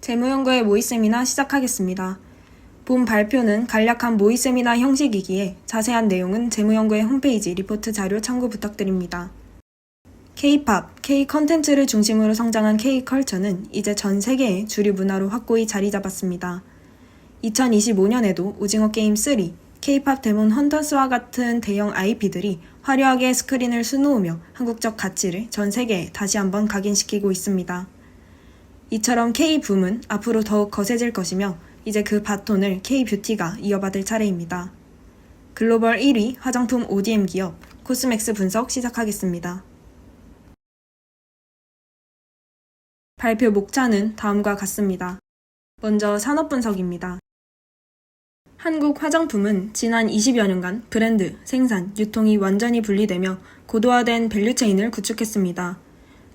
재무연구의 모의 세미나 시작하겠습니다. 본 발표는 간략한 모의 세미나 형식이기에 자세한 내용은 재무연구의 홈페이지 리포트 자료 참고 부탁드립니다. K-팝, K-컨텐츠를 중심으로 성장한 K-컬처는 이제 전 세계의 주류 문화로 확고히 자리 잡았습니다. 2025년에도 오징어 게임 3, K-팝 데몬 헌터스와 같은 대형 IP들이 화려하게 스크린을 수놓으며 한국적 가치를 전 세계에 다시 한번 각인시키고 있습니다. 이처럼 K-붐은 앞으로 더욱 거세질 것이며 이제 그 바톤을 K-뷰티가 이어받을 차례입니다. 글로벌 1위 화장품 ODM 기업 코스맥스 분석 시작하겠습니다. 발표 목차는 다음과 같습니다. 먼저 산업 분석입니다. 한국 화장품은 지난 20여 년간 브랜드, 생산, 유통이 완전히 분리되며 고도화된 밸류체인을 구축했습니다.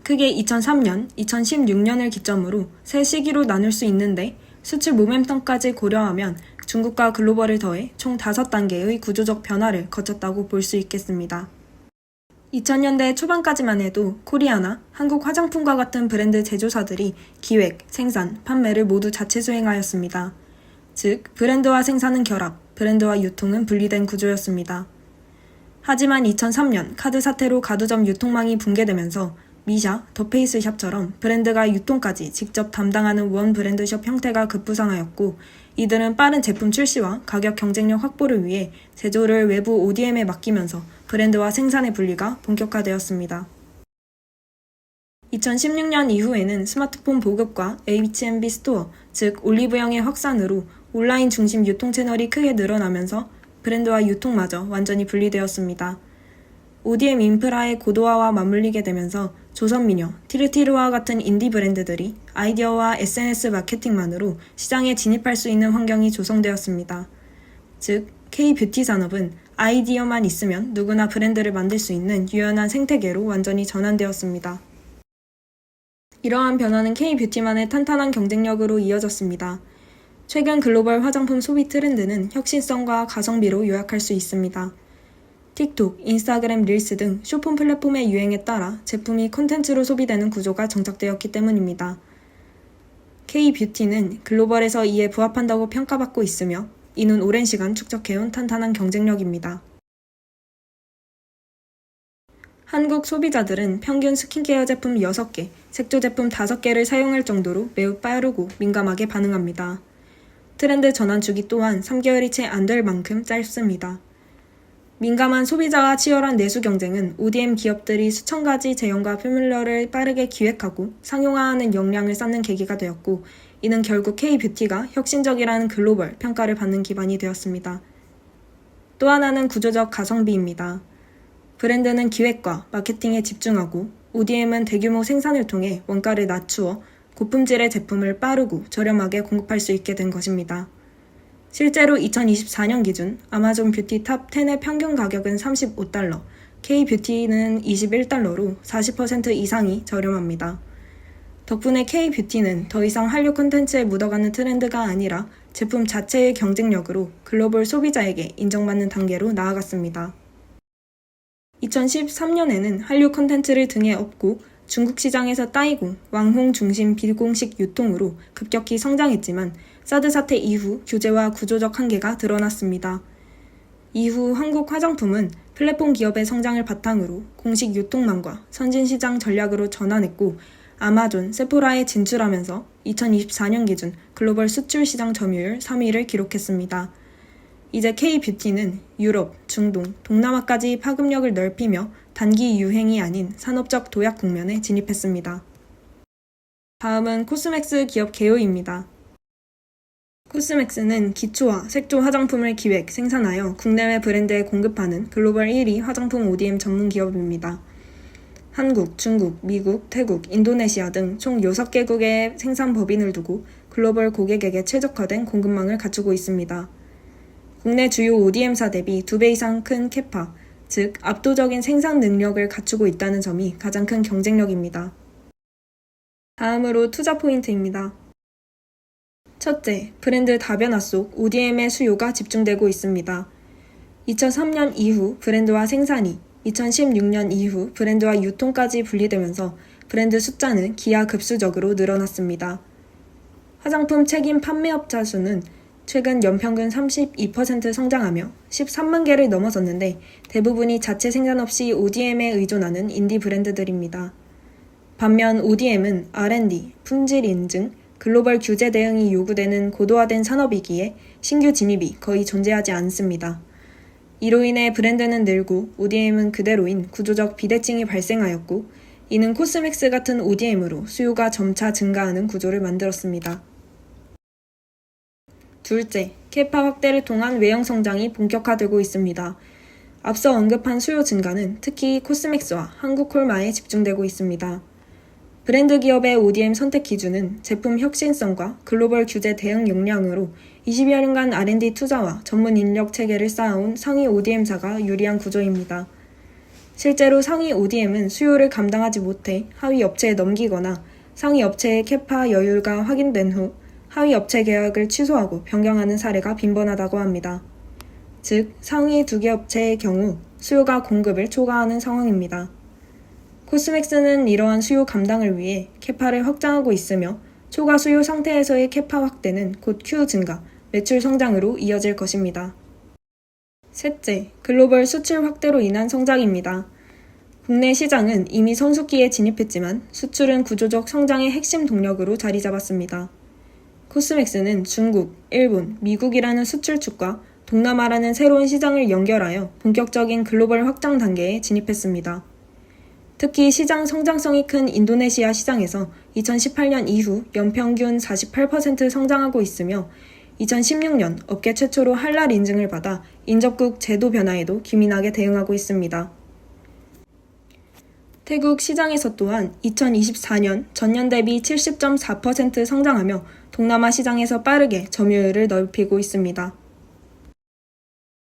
크게 2003년, 2016년을 기점으로 세 시기로 나눌 수 있는데 수출 모멘텀까지 고려하면 중국과 글로벌을 더해 총 5단계의 구조적 변화를 거쳤다고 볼 수 있겠습니다. 2000년대 초반까지만 해도 코리아나 한국 화장품과 같은 브랜드 제조사들이 기획, 생산, 판매를 모두 자체 수행하였습니다. 즉, 브랜드와 생산은 결합, 브랜드와 유통은 분리된 구조였습니다. 하지만 2003년 카드 사태로 가두점 유통망이 붕괴되면서 미샤, 더페이스샵처럼 브랜드가 유통까지 직접 담당하는 원 브랜드숍 형태가 급부상하였고, 이들은 빠른 제품 출시와 가격 경쟁력 확보를 위해 제조를 외부 ODM에 맡기면서 브랜드와 생산의 분리가 본격화되었습니다. 2016년 이후에는 스마트폰 보급과 H&B 스토어, 즉 올리브영의 확산으로 온라인 중심 유통 채널이 크게 늘어나면서 브랜드와 유통마저 완전히 분리되었습니다. ODM 인프라의 고도화와 맞물리게 되면서 조선미녀, 티르티르와 같은 인디 브랜드들이 아이디어와 SNS 마케팅만으로 시장에 진입할 수 있는 환경이 조성되었습니다. 즉, K-뷰티 산업은 아이디어만 있으면 누구나 브랜드를 만들 수 있는 유연한 생태계로 완전히 전환되었습니다. 이러한 변화는 K-뷰티만의 탄탄한 경쟁력으로 이어졌습니다. 최근 글로벌 화장품 소비 트렌드는 혁신성과 가성비로 요약할 수 있습니다. 틱톡, 인스타그램 릴스 등 쇼폼 플랫폼의 유행에 따라 제품이 콘텐츠로 소비되는 구조가 정착되었기 때문입니다. K-뷰티는 글로벌에서 이에 부합한다고 평가받고 있으며 이는 오랜 시간 축적해온 탄탄한 경쟁력입니다. 한국 소비자들은 평균 스킨케어 제품 6개, 색조 제품 5개를 사용할 정도로 매우 빠르고 민감하게 반응합니다. 트렌드 전환 주기 또한 3개월이 채 안 될 만큼 짧습니다. 민감한 소비자와 치열한 내수 경쟁은 ODM 기업들이 수천 가지 제형과 포뮬러를 빠르게 기획하고 상용화하는 역량을 쌓는 계기가 되었고, 이는 결국 K-뷰티가 혁신적이라는 글로벌 평가를 받는 기반이 되었습니다. 또 하나는 구조적 가성비입니다. 브랜드는 기획과 마케팅에 집중하고 ODM은 대규모 생산을 통해 원가를 낮추어 고품질의 제품을 빠르고 저렴하게 공급할 수 있게 된 것입니다. 실제로 2024년 기준 아마존 뷰티 탑 10의 평균 가격은 $35, K-뷰티는 $21로 40% 이상이 저렴합니다. 덕분에 K-뷰티는 더 이상 한류 콘텐츠에 묻어가는 트렌드가 아니라 제품 자체의 경쟁력으로 글로벌 소비자에게 인정받는 단계로 나아갔습니다. 2013년에는 한류 콘텐츠를 등에 업고 중국 시장에서 따이고 왕홍 중심 비공식 유통으로 급격히 성장했지만 사드 사태 이후 규제와 구조적 한계가 드러났습니다. 이후 한국 화장품은 플랫폼 기업의 성장을 바탕으로 공식 유통망과 선진시장 전략으로 전환했고, 아마존, 세포라에 진출하면서 2024년 기준 글로벌 수출 시장 점유율 3위를 기록했습니다. 이제 K-뷰티는 유럽, 중동, 동남아까지 파급력을 넓히며 단기 유행이 아닌 산업적 도약 국면에 진입했습니다. 다음은 코스맥스 기업 개요입니다. 코스맥스는 기초와 색조 화장품을 기획, 생산하여 국내외 브랜드에 공급하는 글로벌 1위 화장품 ODM 전문 기업입니다. 한국, 중국, 미국, 태국, 인도네시아 등 총 6개국의 생산 법인을 두고 글로벌 고객에게 최적화된 공급망을 갖추고 있습니다. 국내 주요 ODM사 대비 2배 이상 큰 캐파, 즉 압도적인 생산 능력을 갖추고 있다는 점이 가장 큰 경쟁력입니다. 다음으로 투자 포인트입니다. 첫째, 브랜드 다변화 속 ODM의 수요가 집중되고 있습니다. 2003년 이후 브랜드와 생산이, 2016년 이후 브랜드와 유통까지 분리되면서 브랜드 숫자는 기하급수적으로 늘어났습니다. 화장품 책임 판매업자 수는 최근 연평균 32% 성장하며 13만 개를 넘어섰는데 대부분이 자체 생산 없이 ODM에 의존하는 인디 브랜드들입니다. 반면 ODM은 R&D, 품질 인증, 글로벌 규제 대응이 요구되는 고도화된 산업이기에 신규 진입이 거의 존재하지 않습니다. 이로 인해 브랜드는 늘고 ODM은 그대로인 구조적 비대칭이 발생하였고 이는 코스맥스 같은 ODM으로 수요가 점차 증가하는 구조를 만들었습니다. 둘째, 캐파 확대를 통한 외형 성장이 본격화되고 있습니다. 앞서 언급한 수요 증가는 특히 코스맥스와 한국콜마에 집중되고 있습니다. 브랜드 기업의 ODM 선택 기준은 제품 혁신성과 글로벌 규제 대응 역량으로 20여 년간 R&D 투자와 전문 인력 체계를 쌓아온 상위 ODM사가 유리한 구조입니다. 실제로 상위 ODM은 수요를 감당하지 못해 하위 업체에 넘기거나 상위 업체의 캐파 여율가 확인된 후 하위 업체 계약을 취소하고 변경하는 사례가 빈번하다고 합니다. 즉, 상위 2개 업체의 경우 수요가 공급을 초과하는 상황입니다. 코스맥스는 이러한 수요 감당을 위해 캐파를 확장하고 있으며 초과 수요 상태에서의 캐파 확대는 곧 Q 증가, 매출 성장으로 이어질 것입니다. 셋째, 글로벌 수출 확대로 인한 성장입니다. 국내 시장은 이미 성숙기에 진입했지만 수출은 구조적 성장의 핵심 동력으로 자리 잡았습니다. 코스맥스는 중국, 일본, 미국이라는 수출축과 동남아라는 새로운 시장을 연결하여 본격적인 글로벌 확장 단계에 진입했습니다. 특히 시장 성장성이 큰 인도네시아 시장에서 2018년 이후 연평균 48% 성장하고 있으며 2016년 업계 최초로 할랄 인증을 받아 인접국 제도 변화에도 기민하게 대응하고 있습니다. 태국 시장에서 또한 2024년 전년 대비 70.4% 성장하며 동남아 시장에서 빠르게 점유율을 넓히고 있습니다.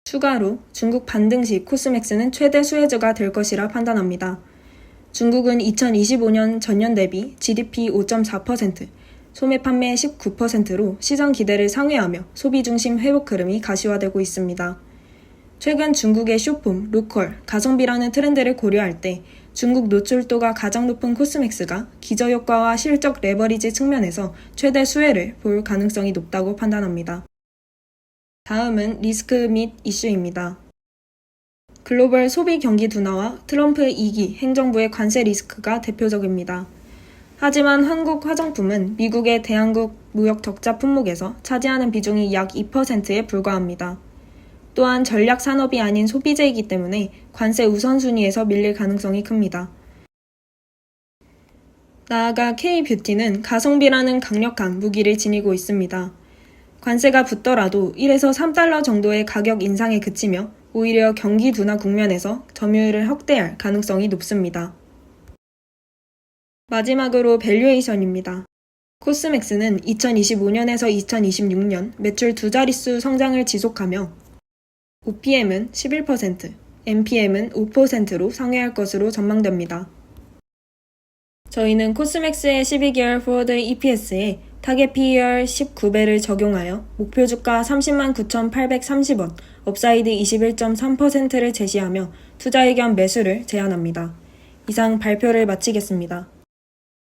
추가로 중국 반등 시 코스맥스는 최대 수혜주가 될 것이라 판단합니다. 중국은 2025년 전년 대비 GDP 5.4%, 소매 판매 19%로 시장 기대를 상회하며 소비 중심 회복 흐름이 가시화되고 있습니다. 최근 중국의 쇼폼, 로컬, 가성비라는 트렌드를 고려할 때 중국 노출도가 가장 높은 코스맥스가 기저효과와 실적 레버리지 측면에서 최대 수혜를 볼 가능성이 높다고 판단합니다. 다음은 리스크 및 이슈입니다. 글로벌 소비 경기 둔화와 트럼프 2기 행정부의 관세 리스크가 대표적입니다. 하지만 한국 화장품은 미국의 대한국 무역 적자 품목에서 차지하는 비중이 약 2%에 불과합니다. 또한 전략 산업이 아닌 소비재이기 때문에 관세 우선순위에서 밀릴 가능성이 큽니다. 나아가 K-뷰티는 가성비라는 강력한 무기를 지니고 있습니다. 관세가 붙더라도 1에서 3달러 정도의 가격 인상에 그치며 오히려 경기 둔화 국면에서 점유율을 확대할 가능성이 높습니다. 마지막으로 밸류에이션입니다. 코스맥스는 2025년에서 2026년 매출 두 자릿수 성장을 지속하며 OPM은 11%, MPM은 5%로 상회할 것으로 전망됩니다. 저희는 코스맥스의 12개월 포워드 EPS에 타겟 PER 19배를 적용하여 목표 주가 309,830원, 업사이드 21.3%를 제시하며 투자 의견 매수를 제안합니다. 이상 발표를 마치겠습니다.